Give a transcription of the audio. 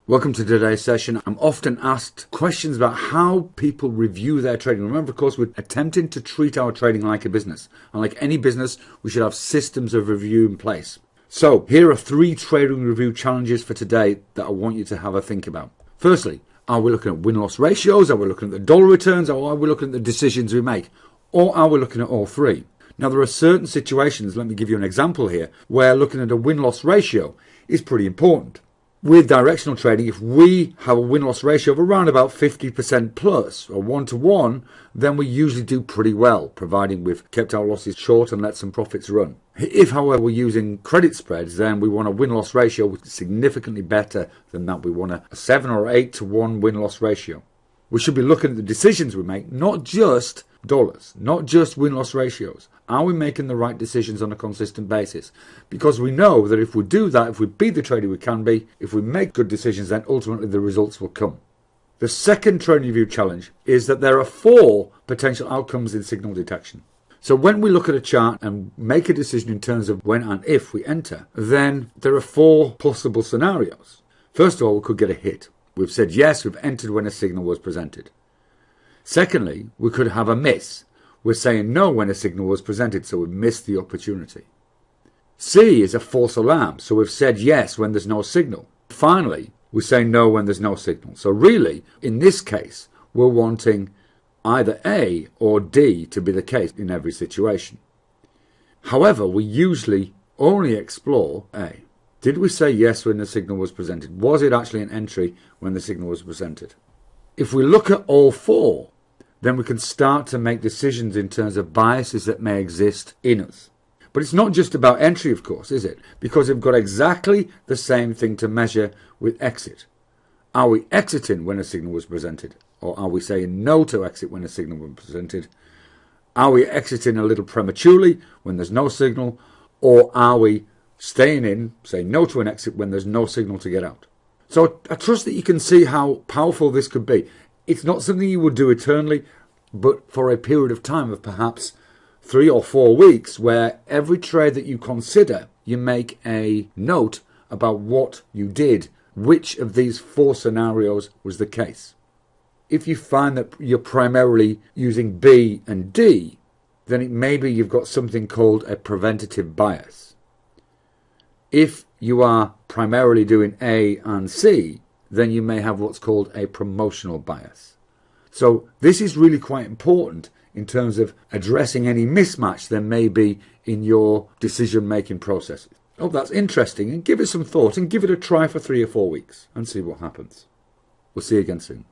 Welcome to today's session. I'm often asked questions about how people review their trading. Remember, of course, we're attempting to treat our trading like a business. And like any business, we should have systems of review in place. So here are 3 trading review challenges for today that I want you to have a think about. Firstly, are we looking at win-loss ratios? Are we looking at the dollar returns? Or are we looking at the decisions we make? Or are we looking at all 3? Now, there are certain situations, let me give you an example here, where looking at a win-loss ratio is pretty important. With directional trading, if we have a win-loss ratio of around about 50% plus or 1-to-1, then we usually do pretty well, providing we've kept our losses short and let some profits run. If, however, we're using credit spreads, then we want a win-loss ratio which is significantly better than that. We want a 7 or 8-to-1 win-loss ratio. We should be looking at the decisions we make, not just dollars, not just win-loss ratios. Are we making the right decisions on a consistent basis? Because we know that if we do that, if we be the trader we can be, if we make good decisions, then ultimately the results will come. The second trading review challenge is that there are 4 potential outcomes in signal detection. So when we look at a chart and make a decision in terms of when and if we enter, then there are 4 possible scenarios. First of all, we could get a hit. We've said yes, we've entered when a signal was presented. Secondly, we could have a miss. We're saying no when a signal was presented, so we've missed the opportunity. C is a false alarm, so we've said yes when there's no signal. Finally, we say no when there's no signal. So really, in this case, we're wanting either A or D to be the case in every situation. However, we usually only explore A. Did we say yes when the signal was presented? Was it actually an entry when the signal was presented? If we look at all 4, then we can start to make decisions in terms of biases that may exist in us. But it's not just about entry, of course, is it? Because we've got exactly the same thing to measure with exit. Are we exiting when a signal was presented? Or are we saying no to exit when a signal was presented? Are we exiting a little prematurely when there's no signal? Or are we staying in, saying no to an exit when there's no signal to get out? So I trust that you can see how powerful this could be. It's not something you would do eternally, but for a period of time of perhaps 3 or 4 weeks, where every trade that you consider, you make a note about what you did, which of these 4 scenarios was the case. If you find that you're primarily using B and D, then maybe you've got something called a preventative bias. If you are primarily doing A and C, then you may have what's called a promotional bias. So this is really quite important in terms of addressing any mismatch there may be in your decision-making process. I hope that's interesting, and give it some thought and give it a try for 3 or 4 weeks and see what happens. We'll see you again soon.